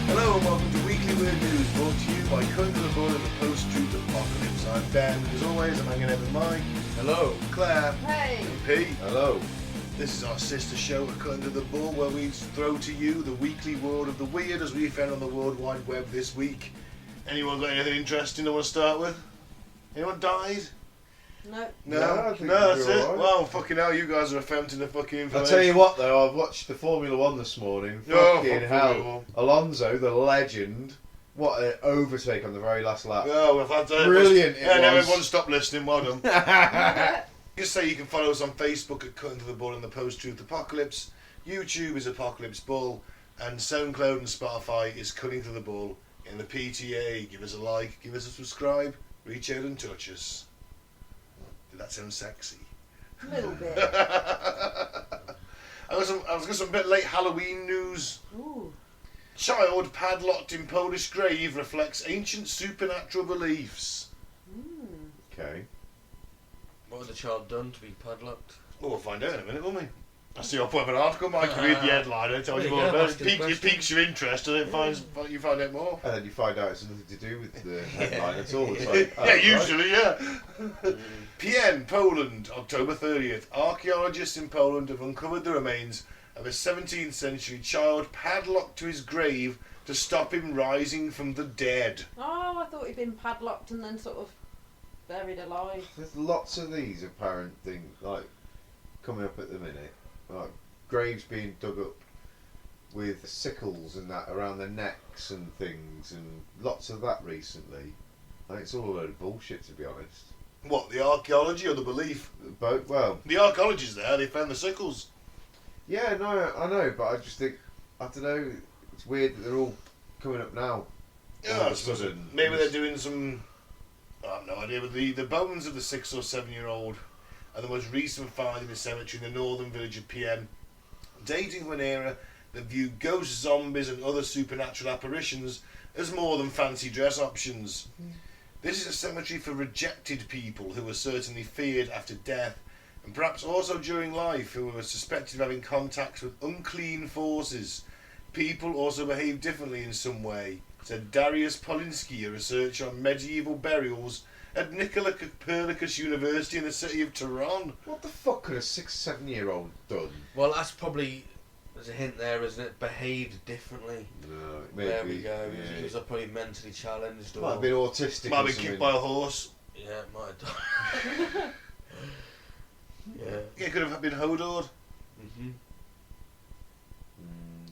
Hello and welcome to Weekly Weird News, brought to you by Cutting to the Bull in the Post-Truth Apocalypse. I'm Ben, and as always, I'm hanging out with Mike. Hello. Claire. Hey. And Pete. Hello. This is our sister show at Cutting to the Bull, where we throw to you the weekly world of the weird as we found on the World Wide Web this week. Anyone got anything interesting they want to start with? Anyone died? No. I No, think that's you're it. all right. Well, fucking hell, you guys are a fountain of fucking I'll information. tell you what though, I've watched the Formula 1 this morning. Oh, Fucking fuck hell. Formula 1. Alonso, the legend, what an overtake on the very last lap. Oh, if I'd Brilliant it Yeah, now was. everyone stop listening, well done. Just say you can follow us on Facebook at Cutting to the Bull and the Post-Truth Apocalypse. YouTube is Apocalypse Bull, and SoundCloud and Spotify is Cutting to the Bull. In the PTA, give us a like, give us a subscribe, reach out and touch us. Did that sound sexy? A little bit. I was got some bit late Halloween news. Ooh. Child padlocked in Polish grave reflects ancient supernatural beliefs. Okay. What was the child done to be padlocked? Well, we'll find out in a minute, won't we? I see I'll put up an article, Mike, you read the headline, it tells you There more you go, about ask it. the It question. piques your interest and you find out more. And then you find out it's nothing to do with the headline at all. It's like, oh, Yeah, right. usually, yeah. PN, Poland, October 30th. Archaeologists in Poland have uncovered the remains of a 17th century child padlocked to his grave to stop him rising from the dead. Oh, I thought he'd been padlocked and then sort of buried alive. There's lots of these apparent things like coming up at the minute. Like graves being dug up with sickles and that around their necks and things, and lots of that recently. I think it's all a load of bullshit, to be honest. What, the archaeology or the belief? Both, well, The archaeology's there, they found the sickles. yeah, no, I know, but I just think, I don't know, it's weird that they're all coming up now. Yeah, All I of a suppose sudden. maybe they're doing some. I have no idea, but the bones of the 6 or 7 year old are the most recent find in the cemetery in the northern village of Pien, dating from an era that viewed ghosts, zombies, and other supernatural apparitions as more than fancy dress options. This is a cemetery for rejected people who were certainly feared after death, and perhaps also during life, who were suspected of having contacts with unclean forces. People also behave differently in some way, said Darius Polinsky, a researcher on medieval burials at Nikola Copernicus University in the city of Tehran. What the fuck could a 6-7-year-old done? Well, that's probably, there's a hint there, isn't it? Behaved differently. No, maybe. There we go. Yeah. He was probably mentally challenged. Might have been autistic. Might or be something. kicked by a horse. Yeah, it might have done. Yeah. It could have been Hodor. Mm-hmm.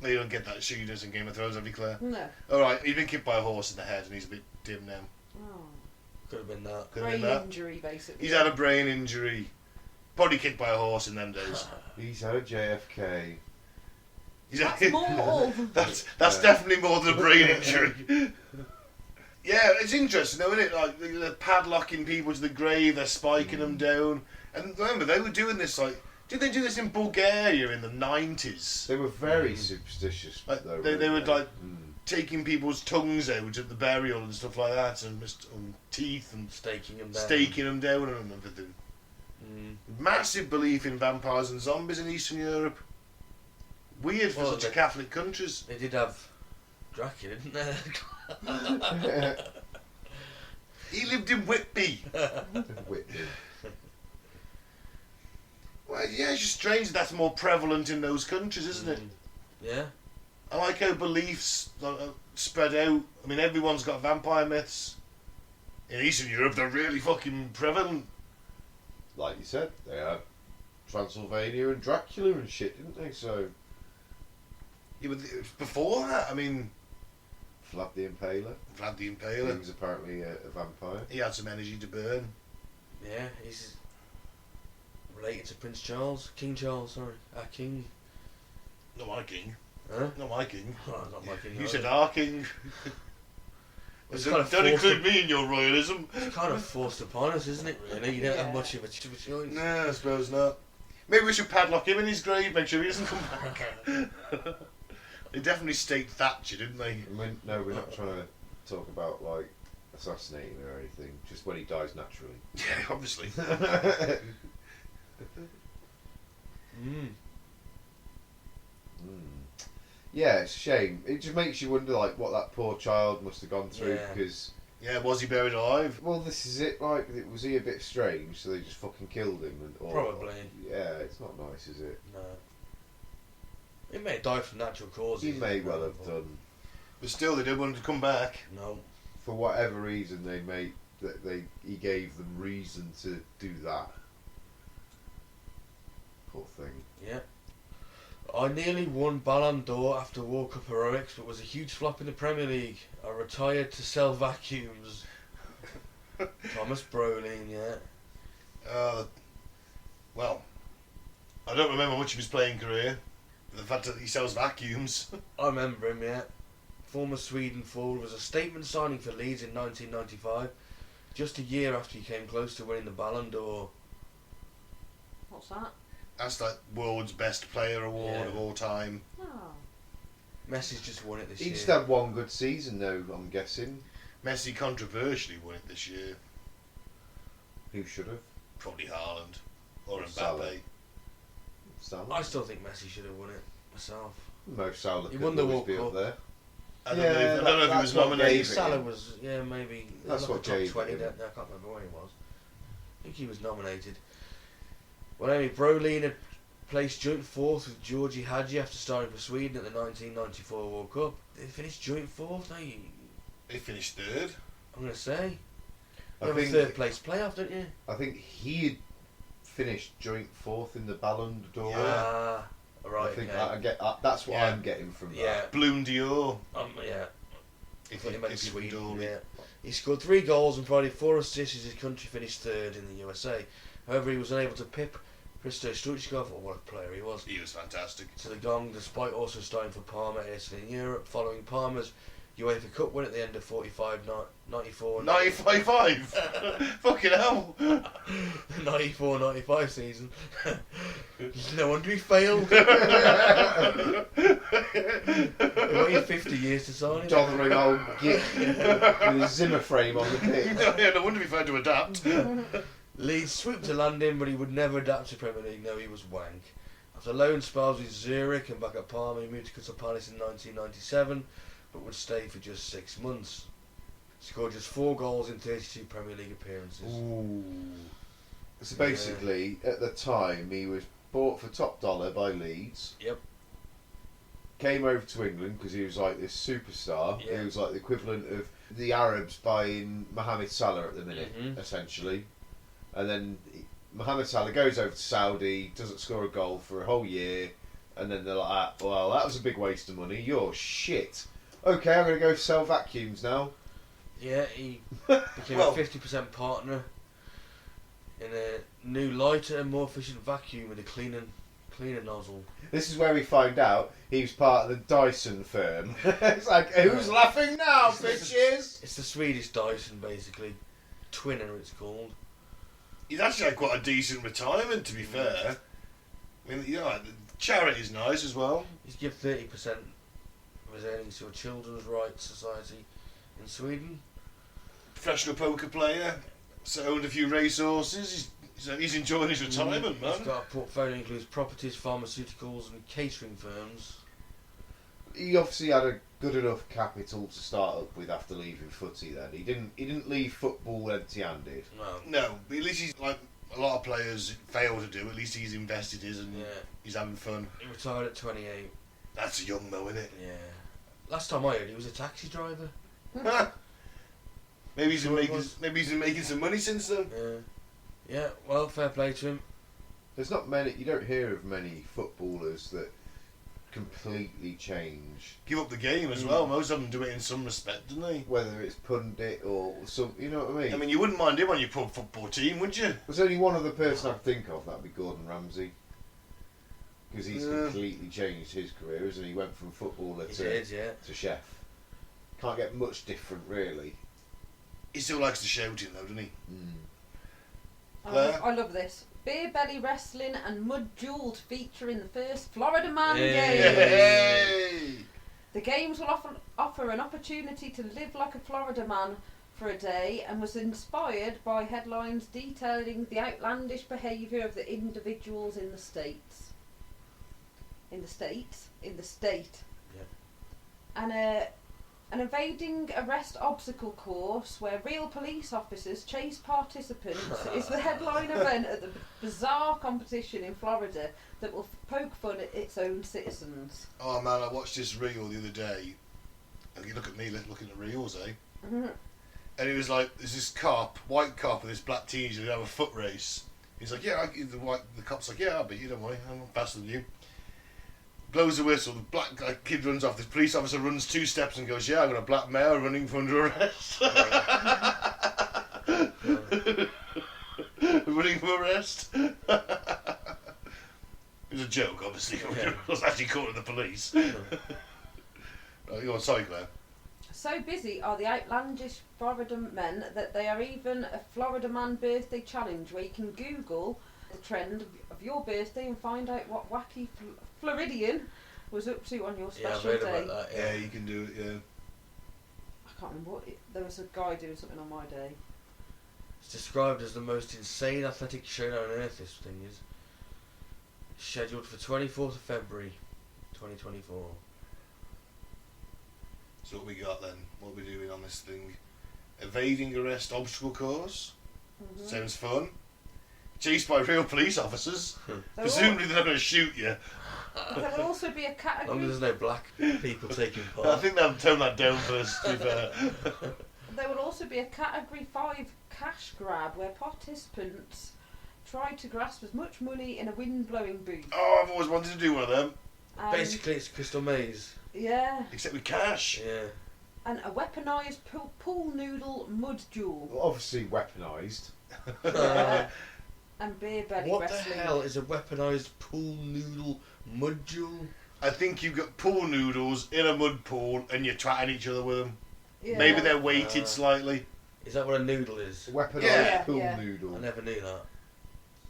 No, you don't get that shit you does in Game of Thrones, have you, Claire? No. Alright, he's been kicked by a horse in the head and he's a bit dim now. Oh. Could have been that. Could have Brain been that. injury, basically. He's had a brain injury. Probably kicked by a horse in them days. He's had a JFK. He's That's more. That's Yeah. definitely more than a brain injury. Yeah, it's interesting though, isn't it? Like they're padlocking people to the grave, they're spiking them down. And remember, they were doing this did they do this in Bulgaria in the 90s? They were very superstitious. Like, though, they weren't would like taking people's tongues out at the burial and stuff like that, and teeth and Staking him down. staking them down and everything. Massive belief in vampires and zombies in Eastern Europe. Weird for Well, such a Catholic countries. They did have Dracula, didn't they? He lived in Whitby. Whitby. Well, yeah, it's just strange that's more prevalent in those countries, isn't it? Yeah. I like how beliefs spread out. I mean, everyone's got vampire myths. In Eastern Europe, they're really fucking prevalent. Like you said, they had Transylvania and Dracula and shit, didn't they? So Yeah, but before that, I mean, Vlad the Impaler. Vlad the He Impaler, was apparently a vampire. he had some energy to burn. Yeah, he's related to Prince Charles. King Charles, sorry. Our king. Not my king. Huh? Not my king. Oh, not my king. You no. said our king. It's Don't, kind of don't forced include me in your royalism. It's kind of forced upon us, isn't it, really? You don't have much of a choice. No, I suppose not. Maybe we should padlock him in his grave, make sure he doesn't come back. They definitely staked Thatcher, didn't they? No, we're not trying to talk about, like, assassinating or anything. Just when he dies naturally. Yeah, obviously. Yeah, it's a shame. It just makes you wonder, like, what that poor child must have gone through, Yeah. because... Yeah, was he buried alive? Well, this is it, like, was he a bit strange, so they just fucking killed him? Probably. Yeah, it's not nice, is it? No. He may have died from natural causes. He may well have done. But still, they didn't want him to come back. No. For whatever reason, he gave them reason to do that. Poor thing. Yeah. I nearly won Ballon d'Or after World Cup heroics, but was a huge flop in the Premier League. I retired to sell vacuums. Thomas Brolin, yeah. Well, I don't remember much of his playing career. The fact that he sells vacuums. I remember him, yeah. Former Sweden forward, was a statement signing for Leeds in 1995, just a year after he came close to winning the Ballon d'Or. What's that? That's like world's best player award of all time. Oh. Messi's just won it this He year. just had one good season, though, I'm guessing. Messi controversially won it this year. Who should have? Probably Haaland or Mbappe. Salah. Salah? I still think Messi should have won it myself. Mo Salah He could won the always World be Cup. up there. I don't know if he that's was what nominated. gave it Salah him. was, maybe. That's like what a top gave 20. it him. I can't remember where he was. I think he was nominated. Well, anyway, Brolin had placed joint fourth with Georgie Hadji after starting for Sweden at the 1994 World Cup. They finished joint fourth, no? They finished third. I'm going to say. I You have a think- third place playoff, don't you? I think he had finished joint fourth in the Ballon d'Or. Yeah. Right, I think okay. that's what Yeah. I'm getting from that. Yeah. Bloom Dior. Yeah. If He you meant if you Sweden, condole yeah. it. He scored 3 goals and provided 4 assists as his country finished third in the USA. However, he was unable to pip Hristo Stoichkov, or what a player he was, He was fantastic. to the gong, despite also starting for Parma Italy in Europe, following Parma's UEFA Cup win at the end of 94 95. Fucking hell. 94-95 season. No wonder he failed. He waited 50 years to sign him. Doddering old git with his Zimmer frame on the pitch. Yeah, no wonder he tried to adapt. Leeds swooped to land him, but he would never adapt to Premier League. No, he was wank. After loan spells with Zurich and back at Parma, he moved to Crystal Palace in 1997, but would stay for just 6 months. Scored just 4 goals in 32 Premier League appearances. Ooh. So basically, at the time, he was bought for top dollar by Leeds. Yep. Came over to England because he was like this superstar. Yeah. He was like the equivalent of the Arabs buying Mohamed Salah at the minute, Mhm. essentially. And then Mohamed Salah goes over to Saudi, doesn't score a goal for a whole year, and then they're like, well, that was a big waste of money. You're shit. Okay, I'm going to go sell vacuums now. Yeah, he became Well- a 50% partner in a new, lighter and more efficient vacuum with a cleaner nozzle. This is where we find out he was part of the Dyson firm. It's like, who's laughing now, bitches? It's the Swedish Dyson, basically. Twinner, it's called. He's actually had quite a decent retirement, to be fair. I mean, you know, the charity's nice as well. He's given 30% of his earnings to a children's rights society in Sweden. Professional poker player. So owned a few racehorses. He's enjoying his retirement, man. He's got a portfolio that includes properties, pharmaceuticals and catering firms. He obviously had a good enough capital to start up with after leaving footy. Then he didn't leave football empty-handed. No. No, but at least he's like a lot of players fail to do. At least he's invested his and Yeah. he's having fun. He retired at 28. That's a young though, isn't it? Yeah. Last time I heard, he was a taxi driver. Maybe he's been Sure it making was. making some money since then. Yeah. Yeah, well, fair play to him. There's not many. You don't hear of many footballers that completely change. Give up the game as well. Most of them do it in some respect, don't they? Whether it's pundit or some, you know what I mean. I mean, you wouldn't mind him on your pub football team, would you? There's only one other person I can think of. That'd be Gordon Ramsay. Because he's Yeah. completely changed his career, isn't he? He went from footballer He to did, yeah. chef. Can't get much different, really. He still likes the shouting though, doesn't he? I love this. Beer belly wrestling and mud duel to feature in the first Florida Man game. Hey! The games will offer an opportunity to live like a Florida man for a day, and was inspired by headlines detailing the outlandish behaviour of the individuals in the states. In the state. Yeah. And an evading arrest obstacle course where real police officers chase participants is the headline event at the bizarre competition in Florida that will poke fun at its own citizens. Oh man, I watched this reel the other day. And you look at me looking at reels, eh? Mm-hmm. And it was like, there's this cop, white cop, and this black teenager who have a foot race. He's like, yeah, the cop's like, yeah, I'll beat you, don't worry, I'm faster than you. Blows the whistle, the black kid runs off, the police officer runs 2 steps and goes, yeah, I've got a black male running from under arrest. Running from arrest. It was a joke, obviously. It was actually caught in the police. Oh, you're sorry, Claire. So busy are the outlandish Florida men that they are even a Florida Man birthday challenge where you can Google the trend of your birthday and find out what wacky Floridian was up to on your special I've heard day. about that, Yeah, you can do it, yeah. I can't remember there was a guy doing something on my day. It's described as the most insane athletic showdown on earth, this thing is. Scheduled for 24th of February 2024. So what we got then? What are we doing on this thing? Evading arrest obstacle course. Mm-hmm. Sounds fun. Chased by real police officers. There Presumably they're not going to shoot you. there will also be a As long category. as there's no black people taking I part. think they'll tone that down first, to be fair. There will also be a category 5 cash grab where participants try to grasp as much money in a wind blowing booth. Oh, I've always wanted to do one of them. Basically, it's Crystal Maze. Yeah, Except with cash. Yeah. and a weaponised pool noodle mud duel. Well, obviously weaponised. Yeah. And beer belly What wrestling. the hell is a weaponised pool noodle mud duel? I think you've got pool noodles in a mud pool and you're twatting each other with them. Yeah. Maybe they're weighted slightly. Is that what a noodle is? Weaponised Yeah. pool Yeah. noodle. I never knew that.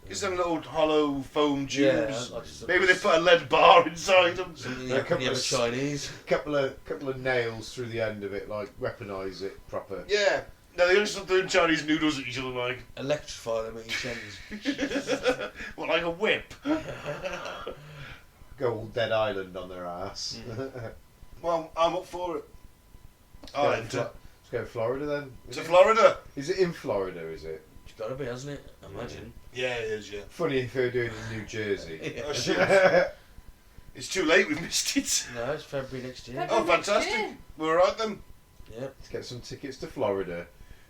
It's them little hollow foam tubes. I just- Maybe they put a lead bar inside them. Something A you couple have of a Chinese. Couple of nails through the end of it, like weaponise it proper. Yeah. No, they just throwing Chinese noodles at each other like. Electrify them at each end. What, like a whip? Go all Dead Island on their ass. Well, I'm up for it. I'll enter. Let's go to Florida then. To Florida. Is it in Florida? Is it? It's got to be, hasn't it? I imagine. Yeah, it is, yeah. Funny if they're doing it in New Jersey. Oh, shit. It's too late, we've missed it. No, it's February next year. Oh, fantastic. Yeah. We're alright then. Yep. Let's get some tickets to Florida.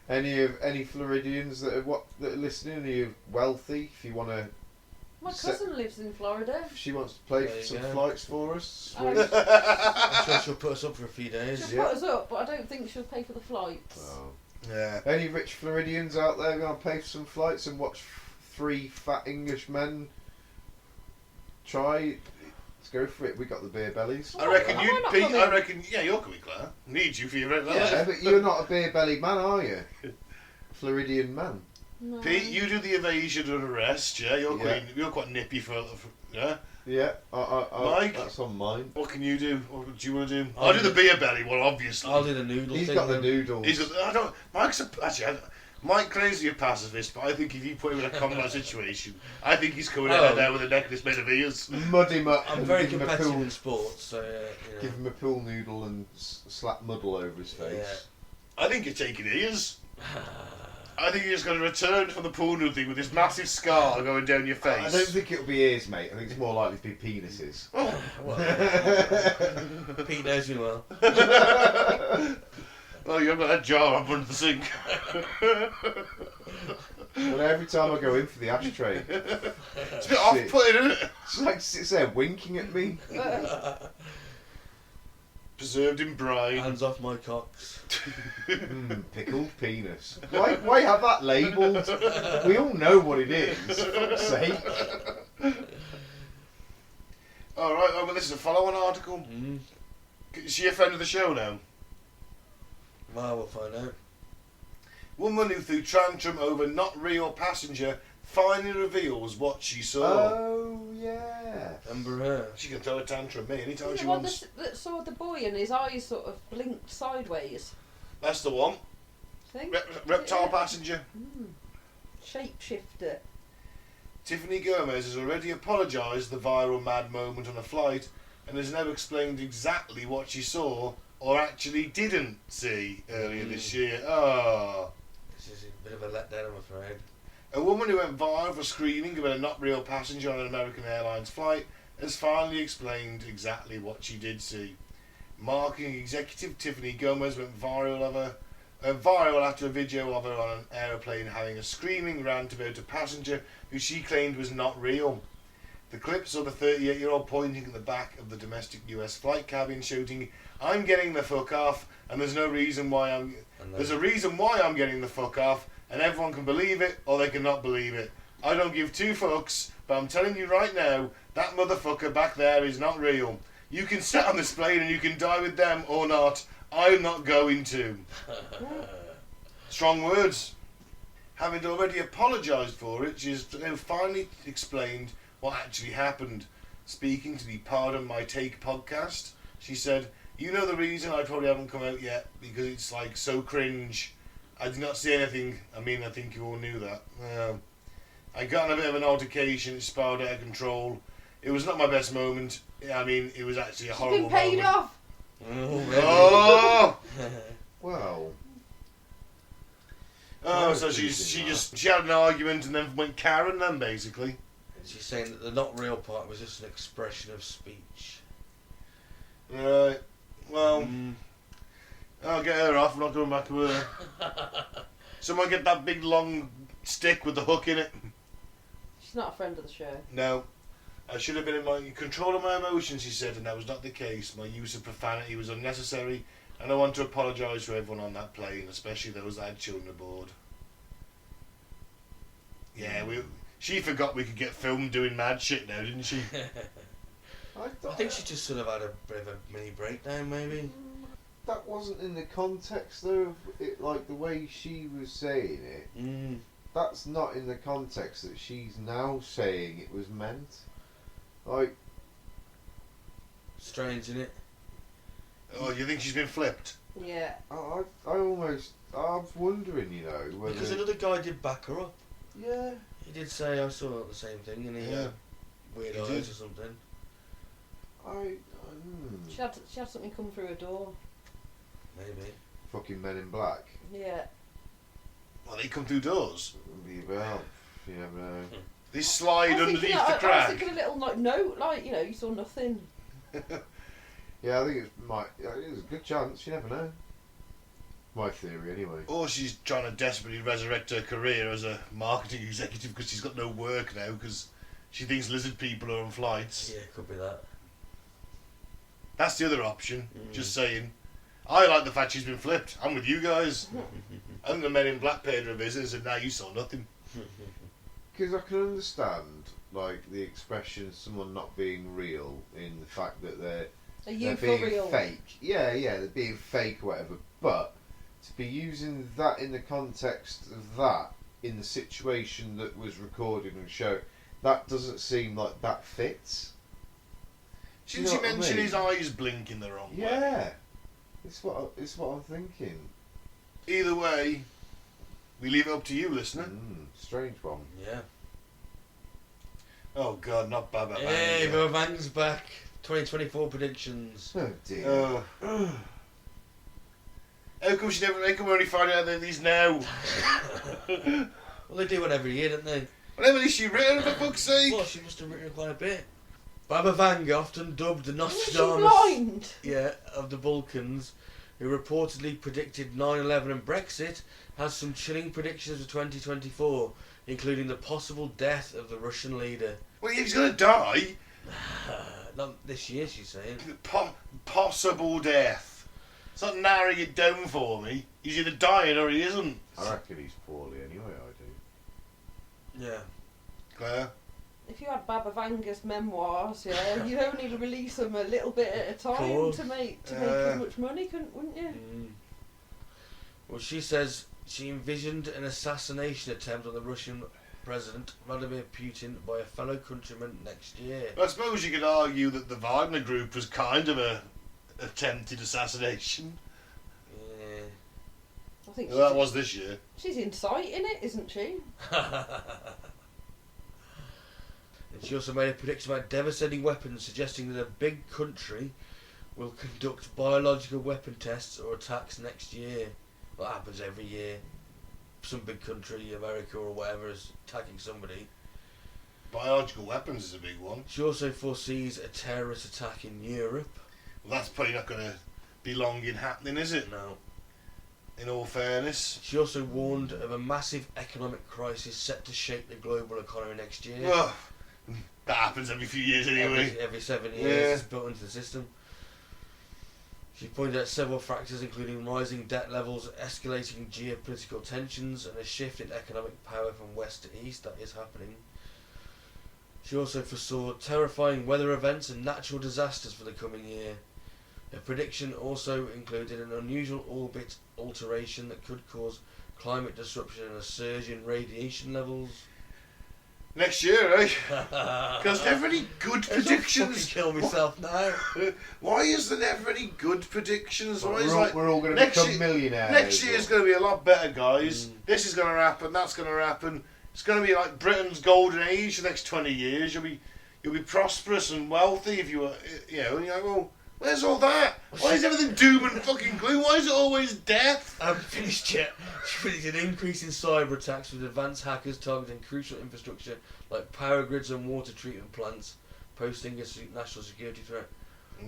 Any Floridians that are listening? Are you wealthy? If you want to, My cousin lives in Florida. if she wants to play There you some go. flights for us. Oh, I'm sure she'll put us up for a few days. She'll put us up, but I don't think she'll pay for the flights. Oh. Yeah. Any rich Floridians out there going to pay for some flights and watch 3 fat English men try? Let's go for it. We got the beer bellies. I reckon Am I you'd not be. coming? I reckon. Yeah, you're coming, Claire. Need you for your red Yeah, leather. but you're not a beer belly man, are you? Floridian man. No. Pete, you do the evasion and arrest. Yeah, you're Yeah. you're quite nippy for yeah. Yeah, Mike? that's on mine. What can you do? What do you want to do? I'll I'll do do the beer belly one, obviously. I'll do the noodle He's thing. got the then. noodles. He's got. I don't. Mike's a, actually. Mike Crazy a pacifist, but I think if you put him in a combat situation, I think he's coming out Oh. there with a necklace made of ears. Mud him up. I'm and very give him a competitive pool- in sports, so you know. Give him a pool noodle and slap muddle over his face. I think you're taking ears. I think you're just going to return from the pool noodle thing with this massive scar going down your face. I don't think it'll be ears, mate. I think it's more likely to be penises. Oh. Well, Pete knows me well. Oh, you've got that jar up under the sink. Well, every time I go in for the ashtray, It's a bit off-putting, isn't it? it's like sits there winking at me. Preserved in brine. Hands off my cocks. Pickled penis. Why have that labelled? We all know what it is. For fuck's sake. Alright, well, this is a follow-on article. Mm. Is she a friend of the show now? Well, we'll find out. Woman who threw tantrum over not real passenger finally reveals what she saw. Oh, yeah. Remember her? She can throw a tantrum at me anytime Isn't she the one wants. that saw the boy and his eyes sort of blinked sideways? That's the one. Think? Reptile Yeah. passenger. Shapeshifter. Tiffany Gomez has already apologised for the viral mad moment on a flight and has now explained exactly what she saw or actually didn't see earlier this year. Oh. This is a bit of a letdown, I'm afraid. A woman who went viral for screaming about a not real passenger on an American Airlines flight has finally explained exactly what she did see. Marketing executive Tiffany Gomez went viral after a video of her on an aeroplane having a screaming rant about a passenger who she claimed was not real. The clip saw the 38-year-old pointing at the back of the domestic US flight cabin shouting, "I'm getting the fuck off, and there's a reason why I'm getting the fuck off, and everyone can believe it or they cannot believe it. I don't give two fucks, but I'm telling you right now, that motherfucker back there is not real. You can sit on this plane and you can die with them or not. I'm not going to." Strong words. Having already apologised for it, she has now finally explained what actually happened. Speaking to the Pardon My Take podcast, she said, "You know the reason I probably haven't come out yet, because it's like so cringe. I did not see anything. I mean, I think you all knew that. I got in a bit of an altercation, it spiraled out of control. It was not my best moment. I mean, it was actually a horrible She's been paid moment." off. Oh! Well, Oh, so she had an argument and then went Karen then, basically. She's saying that the not real part was just an expression of speech. Right. Well, I'll get her off. I'm not going back to her. Someone get that big long stick with the hook in it. She's not a friend of the show. No. I should have been in my control of my emotions, she said, and that was not the case. My use of profanity was unnecessary, and I want to apologise to everyone on that plane, especially those that had children aboard. Yeah, she forgot we could get filmed doing mad shit now, didn't she? I I think she just sort of had a bit of a mini breakdown, maybe. that wasn't in the context, though, of it, like the way she was saying it. That's not in the context that she's now saying it was meant. Like, Strange, isn't it? Oh, you think she's been flipped? Yeah. I was wondering, you know, whether... Because another guy did back her up. Yeah. He did say, I saw the same thing, and he Yeah. had weird He eyes did. or something. She had something come through her door. Maybe. Fucking Men in Black. Yeah. Well, they come through doors. Well, you never know. They slide underneath the I was crack. thinking a little note, like, you saw nothing. Yeah, I think it's a good chance, you never know. My theory, anyway. Or she's trying to desperately resurrect her career as a marketing executive because she's got no work now because she thinks lizard people are on flights. Yeah, could be that. That's the other option. Just saying. I like the fact she's been flipped. I'm with you guys. I think the Men in Black paid her a visit and said, "Now you saw nothing." Because I can understand, like, the expression someone not being real in the fact that they're For being real? fake. Yeah, they're being fake or whatever. But to be using that in the context of that, in the situation that was recorded and shown, that doesn't seem like that fits. Didn't You she know what I mention mean? his eyes blinking the wrong way? Yeah. It's what I'm thinking. Either way, we leave it up to you, listener. Strange one. Yeah. Oh God, not Baba Vanga. Hey, Vang's back. 2024 predictions. Oh dear. How come we only find out about these now? Well, they do one every year, don't they? Well, how many has she written, for fuck's sake? Well, she must have written quite a bit. Baba Vanga, often dubbed the Was she Nostradamus blind? of the Balkans, who reportedly predicted 9/11 and Brexit, has some chilling predictions for 2024, including the possible death of the Russian leader. Well, he's going to die. Not this year, she's saying. Possible death. It's not narrowing it down for me. He's either dying or he isn't. I reckon he's poorly anyway, I do. Yeah. Claire? If you had Baba Vanga's memoirs, you'd only release them a little bit at a time Course. to make as much money, wouldn't you? Well, she says She envisioned an assassination attempt on the Russian President Vladimir Putin by a fellow countryman next year. I suppose you could argue that the Wagner Group was kind of a attempted assassination. Yeah. I think Well, that was this year. she's inciting it, isn't she? And she also made a prediction about devastating weapons, suggesting that a big country will conduct biological weapon tests or attacks next year. That happens every year. Some big country, America or whatever, is attacking somebody. Biological weapons is a big one. She also foresees a terrorist attack in Europe. Well, that's probably not going to be long in happening, is it? No. In all fairness. She also warned of a massive economic crisis set to shake the global economy next year. Well, that happens every few years anyway. Every 7 years, Yeah. it's built into the system. She pointed out several factors, including rising debt levels, escalating geopolitical tensions, and a shift in economic power from west to east. That is happening. She also foresaw terrifying weather events and natural disasters for the coming year. Her prediction also included an unusual orbit alteration that could cause climate disruption and a surge in radiation levels. Next year, eh? Because there never any good predictions. Kill myself now. Why is there never any good predictions? Why is We're all going to become millionaires. Next year's going to be a lot better, guys. This is going to happen. That's going to happen. It's going to be like Britain's golden age the next 20 years. You'll be prosperous and wealthy if you were, you know. And you're like, well, where's all that? Why is everything doom and fucking gloom? Why is it always death? I haven't finished yet. She predicted an increase in cyber attacks with advanced hackers targeting crucial infrastructure like power grids and water treatment plants, posing a national security threat.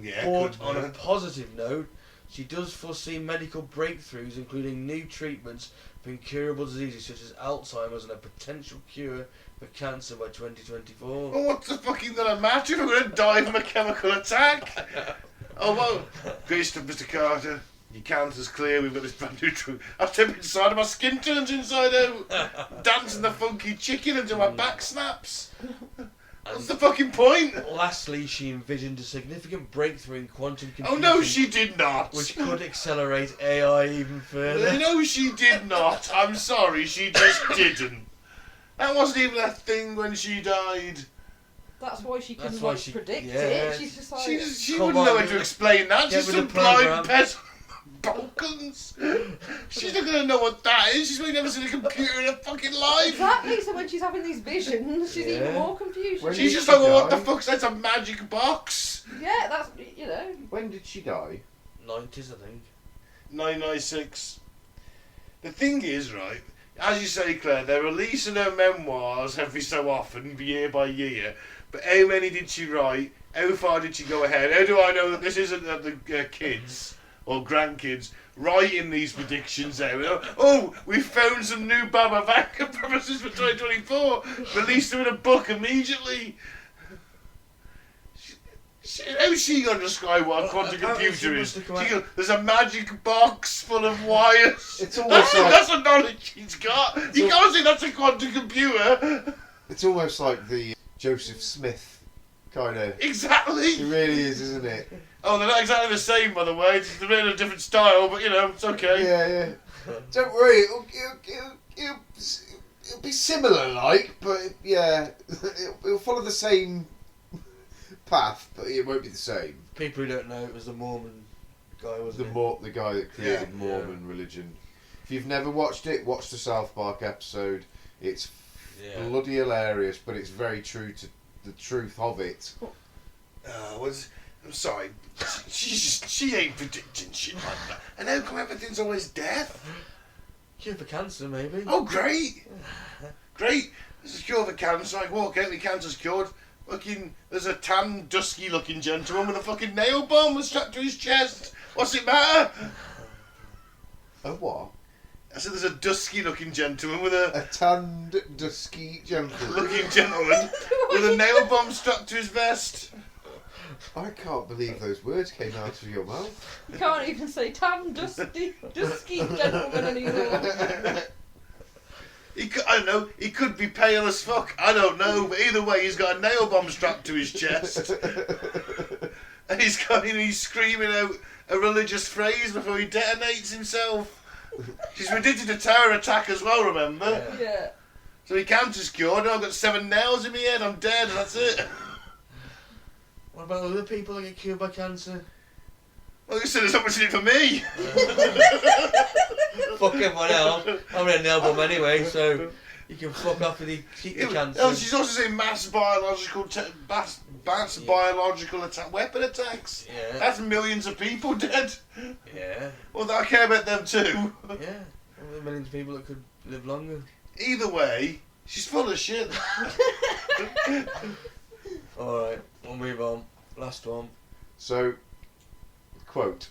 Yeah. But Good, on a man. positive note, she does foresee medical breakthroughs, including new treatments for incurable diseases such as Alzheimer's and a potential cure for cancer by 2024. Well, what's the fucking gonna matter if I'm gonna die from a chemical attack? Oh well, great stuff, Mr. Carter. Your cancer's clear. We've got this brand new truth. I've stepped inside and my skin turns inside out. Dancing the funky chicken until my back snaps. What's the fucking point? Lastly, she envisioned a significant breakthrough in quantum Oh computing, no, she did not. which could accelerate AI even further. No, she did not. I'm sorry, she just didn't. That wasn't even a thing when she died. That's why she couldn't That's why like, she- predict yeah. it. She's just like, She Come wouldn't on, know how get to with- explain that. get She's with some the blind programme. peasant. Balkans. She's not going to know what that is. She's never seen a computer in her fucking life. exactly. So when she's having these visions, she's even Yeah. more confused. When She's did just she like, well, what the die? fuck's that's a magic box? Yeah, that's, you know. When did she die? 90s, I think. 996. The thing is, right, as you say, Claire, they're releasing her memoirs every so often, year by year. But how many did she write? How far did she go ahead? How do I know that this isn't the kids or grandkids writing these predictions out? Oh, we found some new Baba Vanga purposes for 2024. Release them in a book immediately. How's she going to describe what a quantum Apparently computer she is? must have She goes, there's a magic box full of wires. It's almost That's like the knowledge she's got. You can't say that's a quantum computer. it's almost like the Joseph Smith kind of. It Exactly. really is, isn't it? Oh, they're not exactly the same, by the way. They're in a different style, but you know, it's okay. Yeah, yeah. Don't worry, it'll be similar, like, but yeah, it'll follow the same path, but it won't be the same. People who don't know, it was the Mormon guy, wasn't The guy that created Yeah. Mormon religion. If you've never watched it, watch the South Park episode. It's it? Yeah. bloody hilarious, but it's very true to the truth of it. I'm sorry. She ain't predicting shit like that. And how come everything's always death? Cure for cancer, maybe. Oh, great. Great. There's a cure for cancer. I walk out, the cancer's cured. Fucking, there's a tan, dusky-looking gentleman with a fucking nail bomb strapped to his chest. What's it matter? A what? I said there's a dusky-looking gentleman with A tanned, dusky gentleman. looking gentleman with a nail bomb strapped to his vest. I can't believe those words came out of your mouth. You can't even say tam dusky gentleman anymore. I don't know, he could be pale as fuck, I don't know, but either way he's got a nail bomb strapped to his chest. And he's screaming out a religious phrase before he detonates himself. She's predicted a terror attack as well, remember? Yeah. Yeah. So he cancer's cured, I've got 7 nails in my head, I'm dead, and that's it. What about other people that get cured by cancer? Well, you said there's not much in it for me. Fuck everyone else. I'm in an album anyway, so you can fuck off with the cancer. Oh, she's also saying mass biological biological weapon attacks. Yeah. That's millions of people dead. Yeah. Well, I care about them too. Yeah. Well, there are millions of people that could live longer. Either way, she's full of shit. Alright, we'll move on. Last one. So, quote,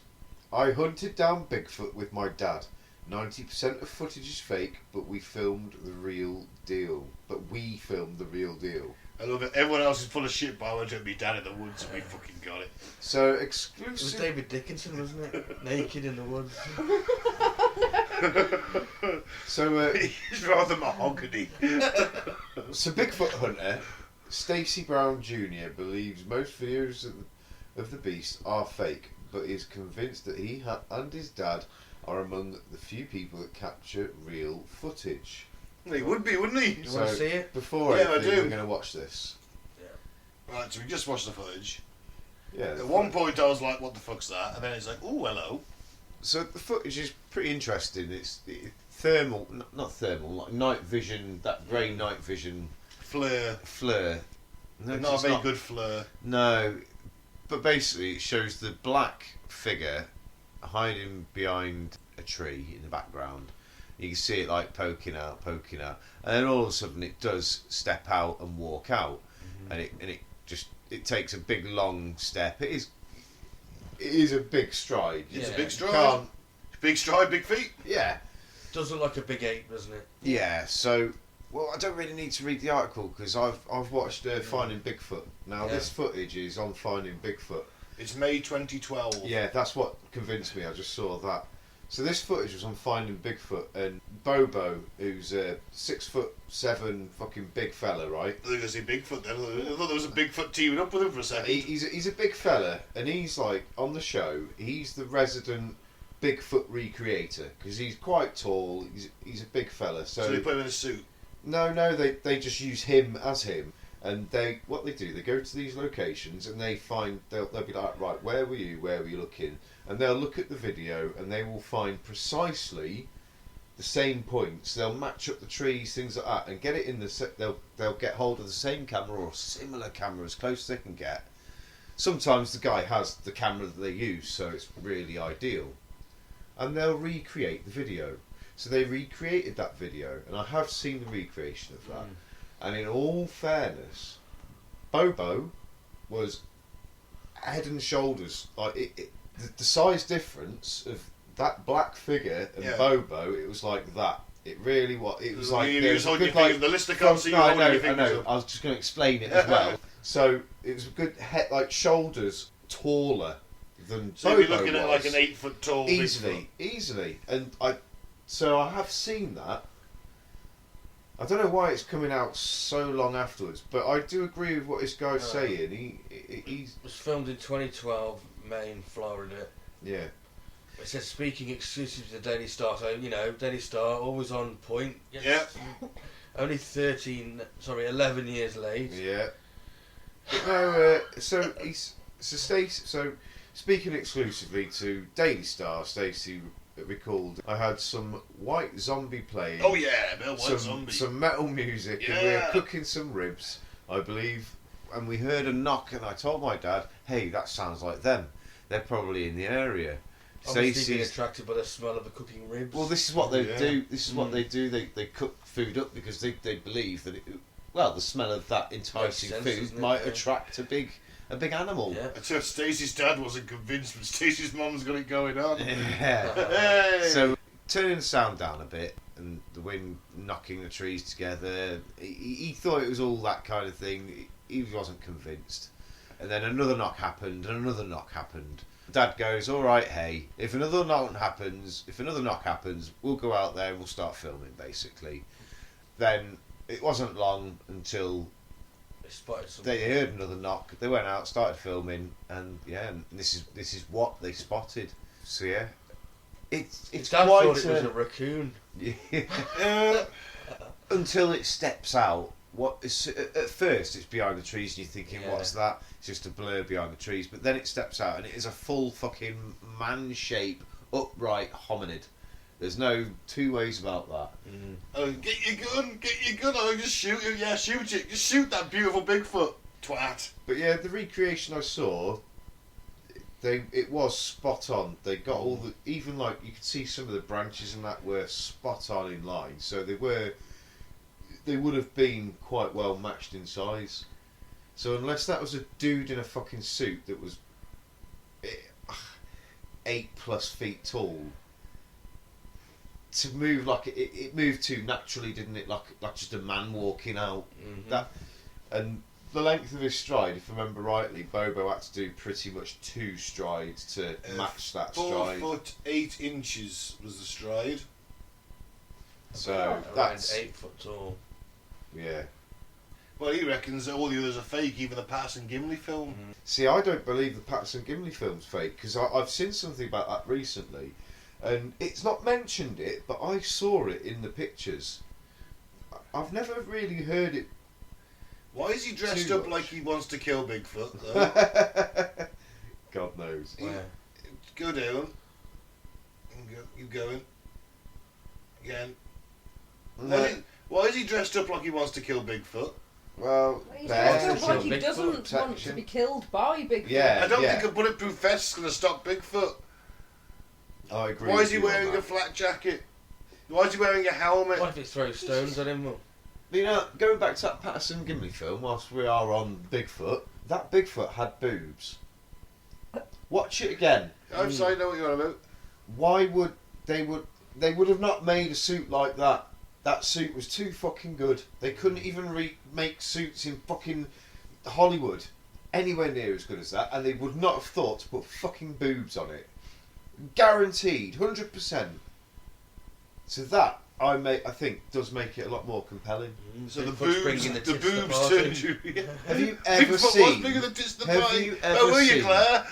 I hunted down Bigfoot with my dad. 90% of footage is fake, but we filmed the real deal. I love it. Everyone else is full of shit, but I went to be down in the woods and we fucking got it. So, It was exclusive... David Dickinson, wasn't it? Naked in the woods. So, He's rather mahogany. so Bigfoot hunter Stacey Brown Jr. believes most videos of the beast are fake, but is convinced that he and his dad are among the few people that capture real footage. He would be, wouldn't he? You want to see it? Before Yeah, I anything, do. we're going to watch this. Right, so we just watched the footage. Yeah. At one point I was like, what the fuck's that? And then it's like, oh, hello. So the footage is pretty interesting. It's thermal, not thermal, like night vision, that grey night vision Fleur. No, Not a it's very good fleur. No, but basically it shows the black figure hiding behind a tree in the background. You can see it like poking out, and then all of a sudden it does step out and walk out, and it takes a big long step. It is a big stride. It's Yeah. a big stride. Can't- Big stride, big feet. Yeah, Does look like a big ape, doesn't it? yeah. So, well, I don't really need to read the article because I've watched Finding Bigfoot. Now Yeah. this footage is on Finding Bigfoot. It's May 2012. Yeah, that's what convinced me. I just saw that. So this footage was on Finding Bigfoot, and Bobo, who's a 6'7" fucking big fella, right? I think I see Bigfoot then. I thought there was a Bigfoot teaming up with him for a second. He's a big fella, and he's like on the show. He's the resident Bigfoot recreator because he's quite tall. He's a big fella. So they put him in a suit. No, they just use him as him, and they go to these locations and they find they'll be like, right, where were you looking, and they'll look at the video and they will find precisely the same points. They'll match up the trees, things like that, and get it in the they'll get hold of the same camera or a similar camera as close as they can get. Sometimes the guy has the camera that they use, so it's really ideal, and they'll recreate the video. So they recreated that video, and I have seen the recreation of that. And in all fairness, Bobo was head and shoulders like the size difference of that black figure and Yeah. Bobo. It was like that. It really was. It was like You there was was a holding good, your like, fingers. The listener can't see you no, I holding know, your I fingers know. up. I was just going to explain it as well. So it was a good head, like shoulders taller than So Bobo you'd be looking at like was. an 8 foot tall Easily, and I have seen that. I don't know why it's coming out so long afterwards, but I do agree with what this guy's saying. He's It was filmed in 2012, Maine, Florida. yeah. It says speaking exclusively to the Daily Star, so Daily Star always on point. Yeah. Only 11 years late. Yeah. But no, so speaking exclusively to Daily Star, Stacey recalled, I had some white zombie playing. Oh yeah, Bill White Zombie. Some metal music, and we were cooking some ribs, I believe, and we heard a knock, and I told my dad, "Hey, that sounds like them. They're probably in the area." Obviously being attracted by the smell of the cooking ribs. Well, this is what they do. Yeah. They cook food up because they believe that the smell of that enticing sense, food doesn't it? might Yeah. attract a big animal. Yeah. I tell Stacey's dad wasn't convinced, but Stacey's mum's got it going on. Yeah. Hey! So turning the sound down a bit and the wind knocking the trees together, he thought it was all that kind of thing. He wasn't convinced. And then another knock happened, and another knock happened. Dad goes, "All right, hey, if another knock happens, we'll go out there and we'll start filming." Basically, then it wasn't long until They spotted something. they heard another knock. They went out, started filming, and this is what they spotted. So yeah, it's Dad quite thought it was a raccoon. until it steps out. At first it's behind the trees and you're thinking, Yeah. what's that? It's just a blur behind the trees. But then it steps out and it is a full fucking man-shape, upright hominid. There's no two ways about that. Mm. Oh, get your gun! Oh, just shoot it! Yeah, shoot it! Just shoot that beautiful Bigfoot, twat! But yeah, the recreation I saw, it was spot on. They got all the, even like you could see some of the branches and that were spot on in line. So they would have been quite well matched in size. So unless that was a dude in a fucking suit that was 8+ feet tall, to move like it moved too naturally, didn't it? Like just a man walking out. Mm-hmm. That, and the length of his stride, if I remember rightly, Bobo had to do pretty much 2 strides to match that 4 stride. foot 8 inches was the stride. So Around that's 8 foot tall. yeah. Well, he reckons that all the others are fake, even the Patterson Gimli film. See, I don't believe the Patterson Gimli film's fake because I've seen something about that recently, and it's not mentioned it, but I saw it in the pictures. I've never really heard it. Why is he dressed Too up much. like he wants to kill Bigfoot, though? God knows. Where? Go down. And go, keep going. Again. Why is he dressed up like he wants to kill Bigfoot? Well, He's bears dressed up to like he kill. doesn't want to protection. be killed by Bigfoot. Yeah. I don't think a bulletproof vest is going to stop Bigfoot. I agree. Why with is he you on wearing that. a flat jacket? Why is he wearing a helmet? What if it throws stones at him? You know, going back to that Patterson Gimli film, whilst we are on Bigfoot, that Bigfoot had boobs. Watch it again. I'm sorry, I know what you're on about. Why would they would have not made a suit like that? That suit was too fucking good. They couldn't even make suits in fucking Hollywood anywhere near as good as that, and they would not have thought to put fucking boobs on it. Guaranteed, 100%. So that I think does make it a lot more compelling. So the Bigfoot's boobs, bringing the tits to the boobs party. turned you. Yeah. Have you ever Bigfoot seen? was bigger than tits to the have party. you Oh, ever were you, seen- Claire?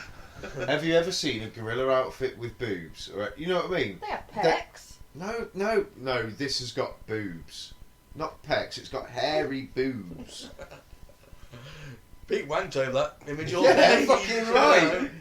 Have you ever seen a gorilla outfit with boobs? Or, you know what I mean? They have pecs. No. This has got boobs, not pecs. It's got hairy boobs. Pete wanked over that image all Yeah, day. fucking right.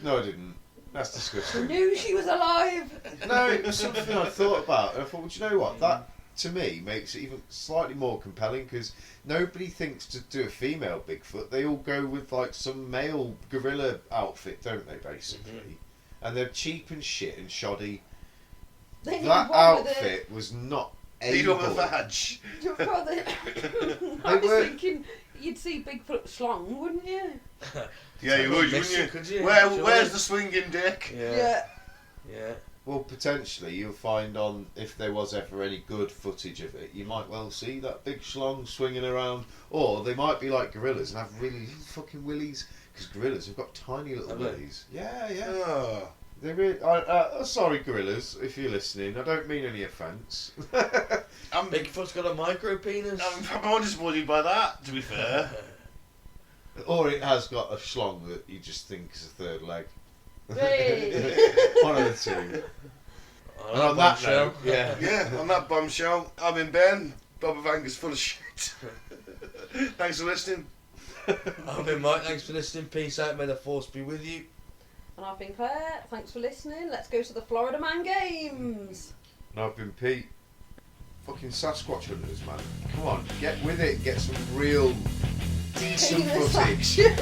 No, I didn't. That's I disgusting. knew she was alive. No, it was something I thought about, and I thought, well, do you know what? That to me makes it even slightly more compelling because nobody thinks to do a female Bigfoot. They all go with like some male gorilla outfit, don't they? Basically, and they're cheap and shit and shoddy. They need That one with outfit was not Need able. one with a badge. Your brother. I They was were- thinking you'd see Bigfoot schlong, wouldn't you? Yeah, you would, Miss wouldn't you? it, could you? Where's Surely. the swinging dick? Yeah. Well, potentially you'll find on if there was ever any good footage of it, you might well see that big schlong swinging around, or they might be like gorillas and have really fucking willies because gorillas have got tiny little Have they? willies. Yeah. Oh. They really. Sorry, gorillas, if you're listening. I don't mean any offence. I'm Bigfoot's got a micro penis. I'm more disappointed by that, to be fair. Or it has got a schlong that you just think is a third leg. Hey. One of the two. And Oh, on that note, yeah. Yeah, on that bombshell, I've been Ben. Bob Vanga's full of shit. Thanks for listening. I've been Mike, thanks for listening. Peace out, may the force be with you. And I've been Claire. Thanks for listening. Let's go to the Florida Man Games. And I've been Pete. Fucking Sasquatch hunters, man. Come on, get with it. Get some real decent Penis footage. action.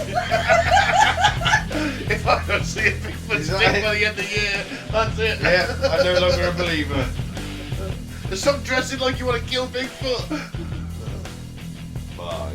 If I don't see a Bigfoot Is stick that it? by the end of the year, that's it. Yeah, I'm no longer a believer. Stop dressing like you want to kill Bigfoot. Bye.